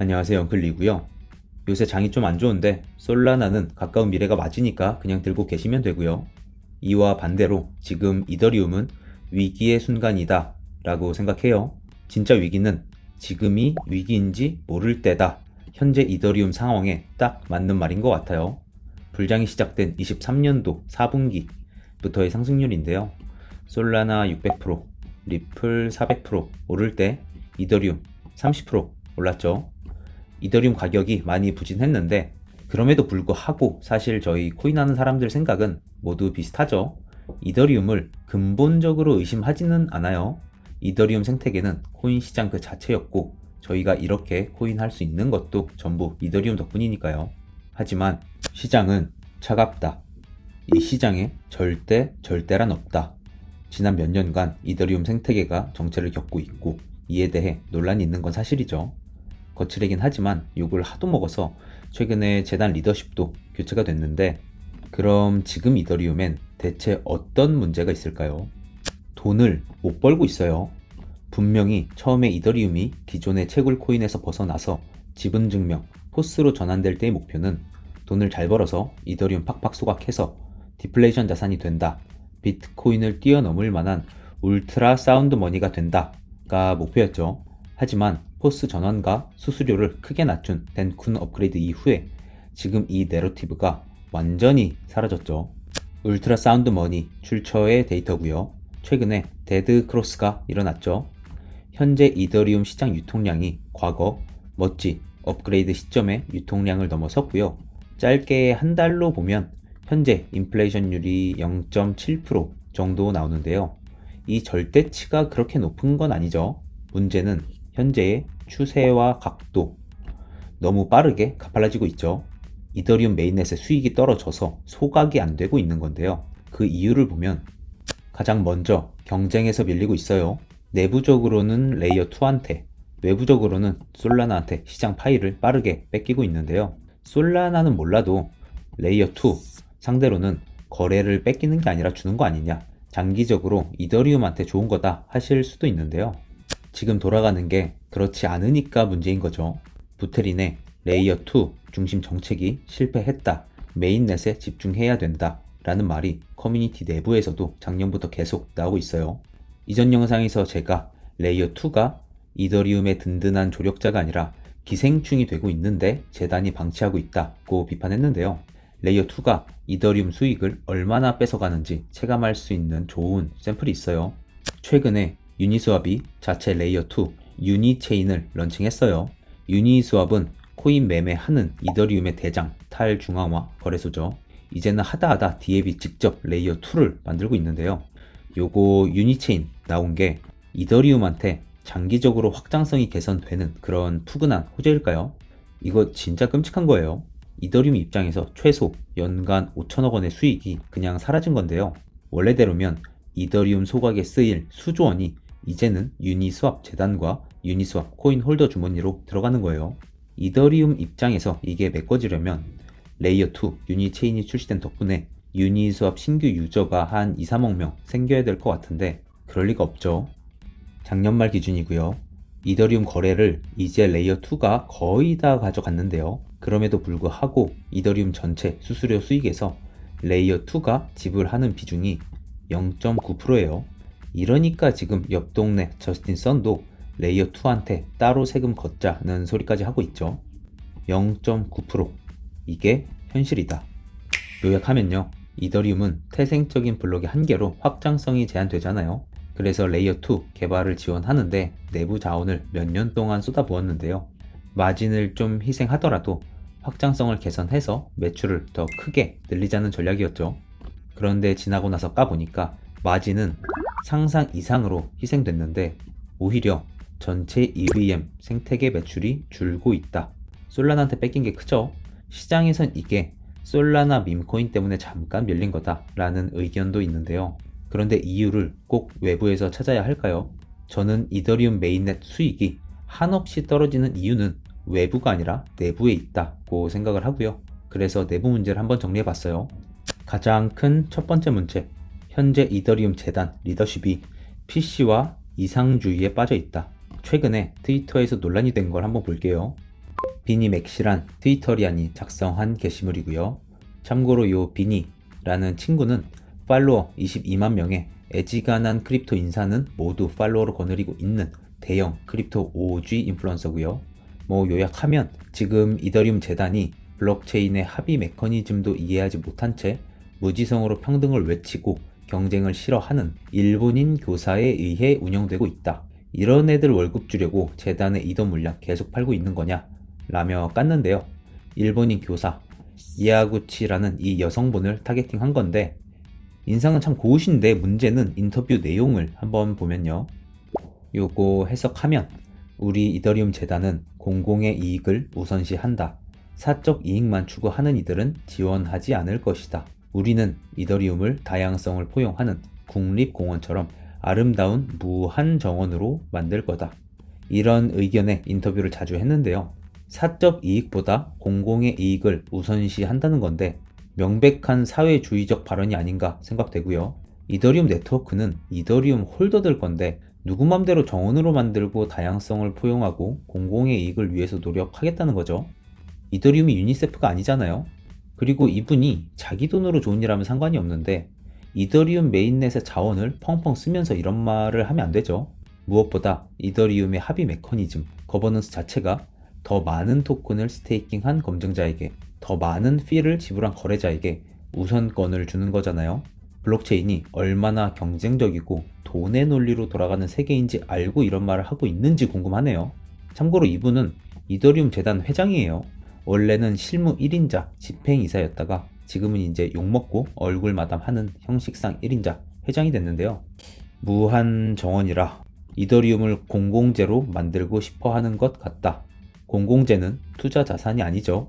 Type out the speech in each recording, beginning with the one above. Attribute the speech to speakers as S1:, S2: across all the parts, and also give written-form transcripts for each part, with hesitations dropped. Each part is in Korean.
S1: 안녕하세요, 영클리고요. 요새 장이 좀 안 좋은데 솔라나는 가까운 미래가 맞으니까 그냥 들고 계시면 되고요. 이와 반대로 지금 이더리움은 위기의 순간이다 라고 생각해요. 진짜 위기는 지금이 위기인지 모를 때다. 현재 이더리움 상황에 딱 맞는 말인 것 같아요. 불장이 시작된 23년도 4분기부터의 상승률인데요. 솔라나 600%, 리플 400% 오를 때 이더리움 30% 올랐죠. 이더리움 가격이 많이 부진했는데 그럼에도 불구하고 사실 저희 코인 하는 사람들 생각은 모두 비슷하죠. 이더리움을 근본적으로 의심하지는 않아요. 이더리움 생태계는 코인 시장 그 자체였고 저희가 이렇게 코인 할 수 있는 것도 전부 이더리움 덕분이니까요. 하지만 시장은 차갑다. 이 시장에 절대란 없다. 지난 몇 년간 이더리움 생태계가 정체를 겪고 있고 이에 대해 논란이 있는 건 사실이죠. 거칠긴 하지만 욕을 하도 먹어서 최근에 재단 리더십도 교체가 됐는데 그럼 지금 이더리움엔 대체 어떤 문제가 있을까요? 돈을 못 벌고 있어요. 분명히 처음에 이더리움이 기존의 채굴 코인에서 벗어나서 지분 증명, 포스로 전환될 때의 목표는 돈을 잘 벌어서 이더리움 팍팍 소각해서 디플레이션 자산이 된다. 비트코인을 뛰어넘을 만한 울트라 사운드 머니가 된다가 목표였죠. 하지만 포스 전환과 수수료를 크게 낮춘 덴쿤 업그레이드 이후에 지금 이 내러티브가 완전히 사라졌죠. 울트라 사운드 머니 출처의 데이터고요. 최근에 데드 크로스가 일어났죠. 현재 이더리움 시장 유통량이 과거 멋지 업그레이드 시점의 유통량을 넘어섰고요. 짧게 한 달로 보면 현재 인플레이션율이 0.7% 정도 나오는데요. 이 절대치가 그렇게 높은 건 아니죠. 문제는 현재의 추세와 각도, 너무 빠르게 가팔라지고 있죠. 이더리움 메인넷의 수익이 떨어져서 소각이 안 되고 있는 건데요. 그 이유를 보면 가장 먼저 경쟁에서 밀리고 있어요. 내부적으로는 레이어 2한테, 외부적으로는 솔라나한테 시장 파일을 빠르게 뺏기고 있는데요. 솔라나는 몰라도 레이어 2 상대로는 거래를 뺏기는 게 아니라 주는 거 아니냐, 장기적으로 이더리움한테 좋은 거다 하실 수도 있는데요. 지금 돌아가는 게 그렇지 않으니까 문제인 거죠. 부테린의 레이어 2 중심 정책이 실패했다. 메인넷에 집중해야 된다. 라는 말이 커뮤니티 내부에서도 작년부터 계속 나오고 있어요. 이전 영상에서 제가 레이어 2가 이더리움의 든든한 조력자가 아니라 기생충이 되고 있는데 재단이 방치하고 있다고 비판했는데요. 레이어 2가 이더리움 수익을 얼마나 뺏어가는지 체감할 수 있는 좋은 샘플이 있어요. 최근에 유니스왑이 자체 레이어 2 유니체인을 런칭했어요. 유니스왑은 코인 매매하는 이더리움의 대장 탈중앙화 거래소죠. 이제는 하다하다 디앱이 직접 레이어 2를 만들고 있는데요. 요거 유니체인 나온 게 이더리움한테 장기적으로 확장성이 개선되는 그런 푸근한 호재일까요? 이거 진짜 끔찍한 거예요. 이더리움 입장에서 최소 연간 5천억 원의 수익이 그냥 사라진 건데요. 원래대로면 이더리움 소각에 쓰일 수조 원이 이제는 유니스왑 재단과 유니스왑 코인 홀더 주머니로 들어가는 거예요. 이더리움 입장에서 이게 메꿔지려면 레이어 2 유니체인이 출시된 덕분에 유니스왑 신규 유저가 한 2, 3억 명 생겨야 될 것 같은데 그럴 리가 없죠. 작년 말 기준이고요. 이더리움 거래를 이제 레이어 2가 거의 다 가져갔는데요. 그럼에도 불구하고 이더리움 전체 수수료 수익에서 레이어 2가 지불하는 비중이 0.9%예요. 이러니까 지금 옆 동네 저스틴 썬도 레이어 2한테 따로 세금 걷자는 소리까지 하고 있죠. 0.9%. 이게 현실이다. 요약하면요. 이더리움은 태생적인 블록의 한계로 확장성이 제한되잖아요. 그래서 레이어 2 개발을 지원하는데 내부 자원을 몇 년 동안 쏟아부었는데요. 마진을 좀 희생하더라도 확장성을 개선해서 매출을 더 크게 늘리자는 전략이었죠. 그런데 지나고 나서 까보니까 마진은 상상 이상으로 희생됐는데 오히려 전체 EVM 생태계 매출이 줄고 있다. 솔라나한테 뺏긴 게 크죠? 시장에선 이게 솔라나 밈코인 때문에 잠깐 밀린 거다 라는 의견도 있는데요. 그런데 이유를 꼭 외부에서 찾아야 할까요? 저는 이더리움 메인넷 수익이 한없이 떨어지는 이유는 외부가 아니라 내부에 있다고 생각을 하고요. 그래서 내부 문제를 한번 정리해 봤어요. 가장 큰 첫 번째 문제, 현재 이더리움 재단 리더십이 PC와 이상주의에 빠져 있다. 최근에 트위터에서 논란이 된 걸 한번 볼게요. 비니 맥시란 트위터리안이 작성한 게시물이고요. 참고로 요 비니라는 친구는 팔로워 22만 명의 애지간한 크립토 인사는 모두 팔로워로 거느리고 있는 대형 크립토 OG 인플루언서고요. 뭐 요약하면 지금 이더리움 재단이 블록체인의 합의 메커니즘도 이해하지 못한 채 무지성으로 평등을 외치고 경쟁을 싫어하는 일본인 교사에 의해 운영되고 있다. 이런 애들 월급 주려고 재단의 이더 물량 계속 팔고 있는 거냐? 라며 깠는데요. 일본인 교사 이야구치라는 이 여성분을 타겟팅한 건데 인상은 참 고우신데 문제는 인터뷰 내용을 한번 보면요. 요거 해석하면 우리 이더리움 재단은 공공의 이익을 우선시한다. 사적 이익만 추구하는 이들은 지원하지 않을 것이다. 우리는 이더리움을 다양성을 포용하는 국립공원처럼 아름다운 무한 정원으로 만들 거다. 이런 의견의 인터뷰를 자주 했는데요. 사적 이익보다 공공의 이익을 우선시한다는 건데 명백한 사회주의적 발언이 아닌가 생각되고요. 이더리움 네트워크는 이더리움 홀더들 건데 누구 맘대로 정원으로 만들고 다양성을 포용하고 공공의 이익을 위해서 노력하겠다는 거죠. 이더리움이 유니세프가 아니잖아요. 그리고 이분이 자기 돈으로 좋은 일 하면 상관이 없는데 이더리움 메인넷의 자원을 펑펑 쓰면서 이런 말을 하면 안 되죠. 무엇보다 이더리움의 합의 메커니즘, 거버넌스 자체가 더 많은 토큰을 스테이킹한 검증자에게, 더 많은 피를 지불한 거래자에게 우선권을 주는 거잖아요. 블록체인이 얼마나 경쟁적이고 돈의 논리로 돌아가는 세계인지 알고 이런 말을 하고 있는지 궁금하네요. 참고로 이분은 이더리움 재단 회장이에요. 원래는 실무 1인자 집행이사였다가 지금은 이제 욕먹고 얼굴 마담하는 형식상 1인자 회장이 됐는데요. 무한 정원이라 이더리움을 공공재로 만들고 싶어 하는 것 같다. 공공재는 투자 자산이 아니죠.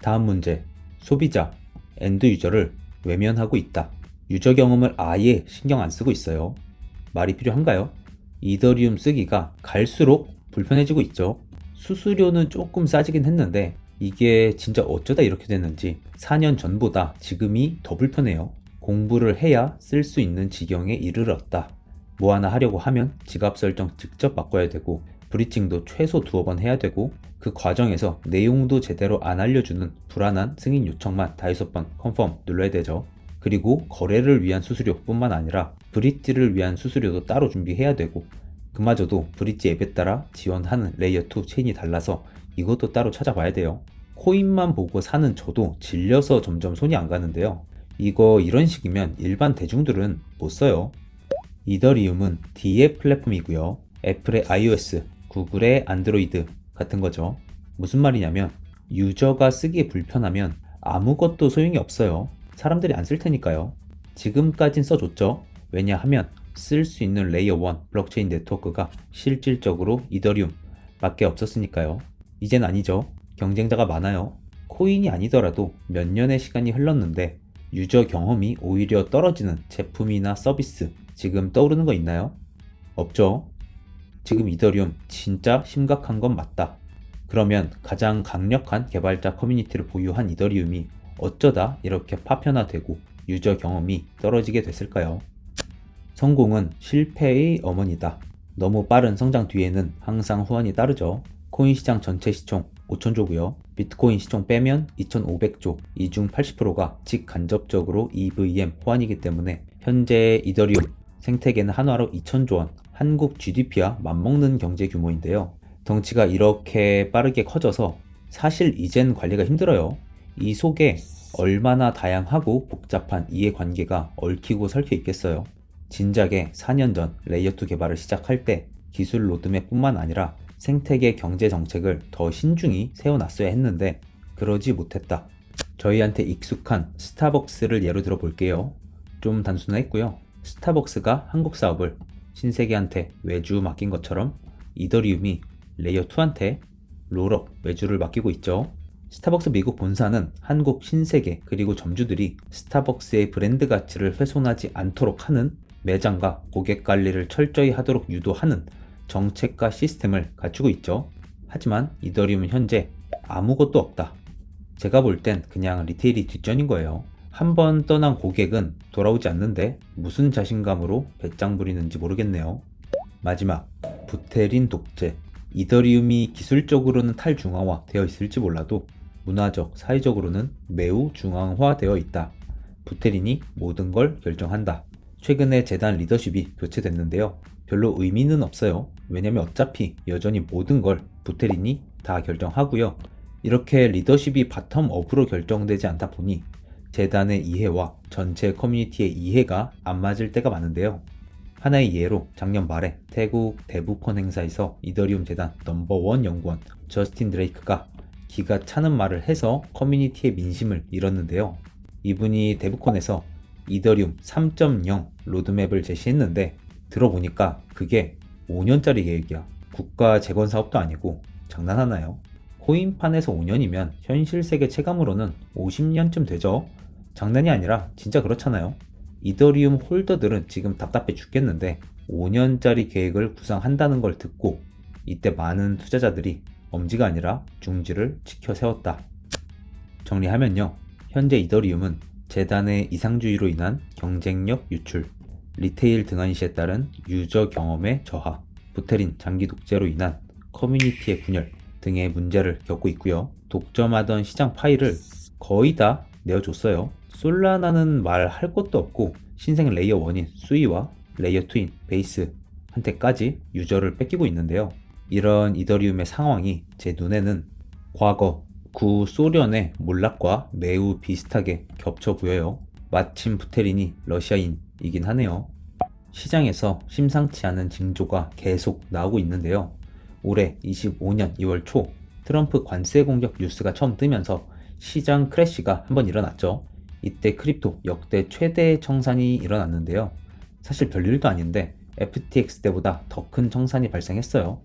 S1: 다음 문제. 소비자, 엔드 유저를 외면하고 있다. 유저 경험을 아예 신경 안 쓰고 있어요. 말이 필요한가요? 이더리움 쓰기가 갈수록 불편해지고 있죠. 수수료는 조금 싸지긴 했는데 이게 진짜 어쩌다 이렇게 됐는지 4년 전보다 지금이 더 불편해요. 공부를 해야 쓸 수 있는 지경에 이르렀다. 뭐 하나 하려고 하면 지갑 설정 직접 바꿔야 되고 브리칭도 최소 2번 해야 되고 그 과정에서 내용도 제대로 안 알려주는 불안한 승인 요청만 5번 컨펌 눌러야 되죠. 그리고 거래를 위한 수수료 뿐만 아니라 브릿지를 위한 수수료도 따로 준비해야 되고 그마저도 브릿지 앱에 따라 지원하는 레이어2 체인이 달라서 이것도 따로 찾아봐야 돼요. 코인만 보고 사는 저도 질려서 점점 손이 안 가는데요. 이거 이런 식이면 일반 대중들은 못 써요. 이더리움은 D의 플랫폼이고요. 애플의 iOS, 구글의 안드로이드 같은 거죠. 무슨 말이냐면 유저가 쓰기에 불편하면 아무것도 소용이 없어요. 사람들이 안 쓸 테니까요. 지금까진 써줬죠. 왜냐하면 쓸 수 있는 레이어 1 블록체인 네트워크가 실질적으로 이더리움 밖에 없었으니까요. 이젠 아니죠. 경쟁자가 많아요. 코인이 아니더라도 몇 년의 시간이 흘렀는데 유저 경험이 오히려 떨어지는 제품이나 서비스 지금 떠오르는 거 있나요? 없죠. 지금 이더리움 진짜 심각한 건 맞다. 그러면 가장 강력한 개발자 커뮤니티를 보유한 이더리움이 어쩌다 이렇게 파편화되고 유저 경험이 떨어지게 됐을까요? 성공은 실패의 어머니다. 너무 빠른 성장 뒤에는 항상 후환이 따르죠. 코인 시장 전체 시총 5천조고요. 비트코인 시총 빼면 2,500조, 이 중 80%가 직간접적으로 EVM 호환이기 때문에 현재 이더리움 생태계는 한화로 2,000조 원, 한국 GDP와 맞먹는 경제 규모인데요. 덩치가 이렇게 빠르게 커져서 사실 이젠 관리가 힘들어요. 이 속에 얼마나 다양하고 복잡한 이해관계가 얽히고 설켜 있겠어요. 진작에 4년 전 레이어2 개발을 시작할 때 기술 로드맵 뿐만 아니라 생태계 경제 정책을 더 신중히 세워놨어야 했는데 그러지 못했다. 저희한테 익숙한 스타벅스를 예로 들어 볼게요. 좀 단순했고요. 스타벅스가 한국 사업을 신세계한테 외주 맡긴 것처럼 이더리움이 레이어2한테 롤업 외주를 맡기고 있죠. 스타벅스 미국 본사는 한국 신세계 그리고 점주들이 스타벅스의 브랜드 가치를 훼손하지 않도록 하는 매장과 고객 관리를 철저히 하도록 유도하는 정책과 시스템을 갖추고 있죠. 하지만 이더리움은 현재 아무것도 없다. 제가 볼 땐 그냥 리테일이 뒷전인 거예요. 한번 떠난 고객은 돌아오지 않는데 무슨 자신감으로 배짱 부리는지 모르겠네요. 마지막, 부테린 독재. 이더리움이 기술적으로는 탈중앙화 되어 있을지 몰라도 문화적, 사회적으로는 매우 중앙화되어 있다. 부테린이 모든 걸 결정한다. 최근에 재단 리더십이 교체됐는데요. 별로 의미는 없어요. 왜냐면 어차피 여전히 모든 걸 부테린이 다 결정하고요. 이렇게 리더십이 바텀업으로 결정되지 않다 보니 재단의 이해와 전체 커뮤니티의 이해가 안 맞을 때가 많은데요. 하나의 예로 작년 말에 태국 대부콘 행사에서 이더리움 재단 넘버원 연구원 저스틴 드레이크가 기가 차는 말을 해서 커뮤니티의 민심을 잃었는데요. 이분이 대부콘에서 이더리움 3.0 로드맵을 제시했는데 들어보니까 그게 5년짜리 계획이야. 국가 재건 사업도 아니고 장난하나요? 코인판에서 5년이면 현실 세계 체감으로는 50년쯤 되죠. 장난이 아니라 진짜 그렇잖아요. 이더리움 홀더들은 지금 답답해 죽겠는데 5년짜리 계획을 구상한다는 걸 듣고 이때 많은 투자자들이 엄지가 아니라 중지를 지켜 세웠다. 정리하면요. 현재 이더리움은 재단의 이상주의로 인한 경쟁력 유출, 리테일 등한시에 따른 유저 경험의 저하, 부테린 장기 독재로 인한 커뮤니티의 분열 등의 문제를 겪고 있고요. 독점하던 시장 파일을 거의 다 내어줬어요. 솔라나는 말할 것도 없고 신생 레이어 1인 수이와 레이어 2인 베이스한테까지 유저를 뺏기고 있는데요. 이런 이더리움의 상황이 제 눈에는 과거 구소련의 몰락과 매우 비슷하게 겹쳐 보여요. 마침 부테린이 러시아인이긴 하네요. 시장에서 심상치 않은 징조가 계속 나오고 있는데요. 올해 25년 2월 초 트럼프 관세 공격 뉴스가 처음 뜨면서 시장 크래시가 한번 일어났죠. 이때 크립토 역대 최대 청산이 일어났는데요. 사실 별일도 아닌데 FTX 때보다 더 큰 청산이 발생했어요.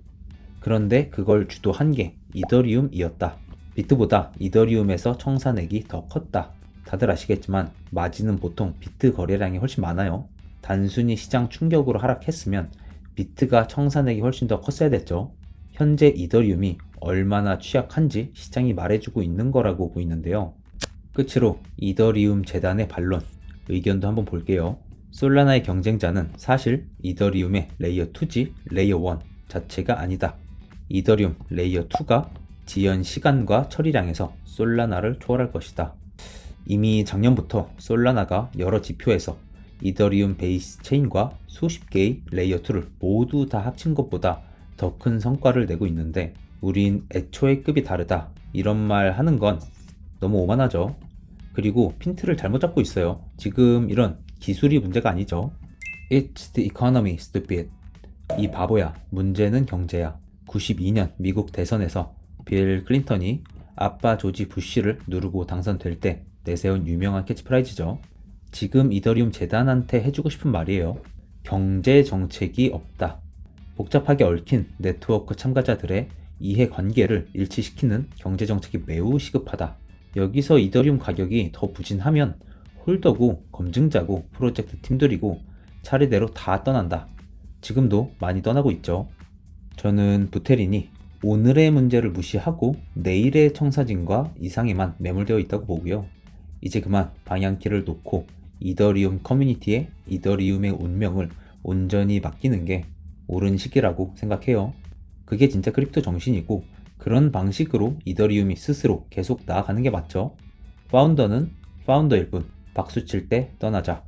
S1: 그런데 그걸 주도한 게 이더리움이었다. 비트보다 이더리움에서 청산액이 더 컸다. 다들 아시겠지만 마진은 보통 비트 거래량이 훨씬 많아요. 단순히 시장 충격으로 하락했으면 비트가 청산액이 훨씬 더 컸어야 됐죠. 현재 이더리움이 얼마나 취약한지 시장이 말해주고 있는 거라고 보이는데요. 끝으로 이더리움 재단의 반론, 의견도 한번 볼게요. 솔라나의 경쟁자는 사실 이더리움의 레이어 2지 레이어 1 자체가 아니다. 이더리움 레이어 2가 지연 시간과 처리량에서 솔라나를 초월할 것이다. 이미 작년부터 솔라나가 여러 지표에서 이더리움 베이스 체인과 수십 개의 레이어 2를 모두 다 합친 것보다 더 큰 성과를 내고 있는데 우린 애초에 급이 다르다 이런 말 하는 건 너무 오만하죠. 그리고 핀트를 잘못 잡고 있어요. 지금 이런 기술이 문제가 아니죠. It's the economy, stupid. 이 바보야. 문제는 경제야. 92년 미국 대선에서 빌 클린턴이 아빠 조지 부시를 누르고 당선될 때 내세운 유명한 캐치프라이즈죠. 지금 이더리움 재단한테 해주고 싶은 말이에요. 경제 정책이 없다. 복잡하게 얽힌 네트워크 참가자들의 이해관계를 일치시키는 경제 정책이 매우 시급하다. 여기서 이더리움 가격이 더 부진하면 홀더고 검증자고 프로젝트 팀들이고 차례대로 다 떠난다. 지금도 많이 떠나고 있죠. 저는 부테린이 오늘의 문제를 무시하고 내일의 청사진과 이상에만 매몰되어 있다고 보고요. 이제 그만 방향키를 놓고 이더리움 커뮤니티에 이더리움의 운명을 온전히 맡기는 게 옳은 시기라고 생각해요. 그게 진짜 크립토 정신이고 그런 방식으로 이더리움이 스스로 계속 나아가는 게 맞죠. 파운더는 파운더일 뿐 박수 칠 때 떠나자.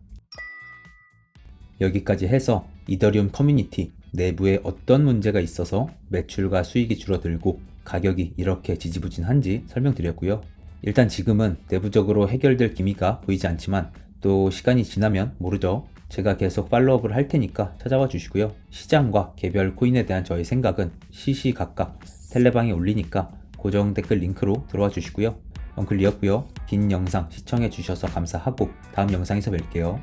S1: 여기까지 해서 이더리움 커뮤니티 내부에 어떤 문제가 있어서 매출과 수익이 줄어들고 가격이 이렇게 지지부진한지 설명드렸고요. 일단 지금은 내부적으로 해결될 기미가 보이지 않지만 또 시간이 지나면 모르죠. 제가 계속 팔로우업을 할 테니까 찾아와 주시고요. 시장과 개별 코인에 대한 저의 생각은 시시각각 텔레방에 올리니까 고정 댓글 링크로 들어와 주시고요. 엉클리였고요. 긴 영상 시청해 주셔서 감사하고 다음 영상에서 뵐게요.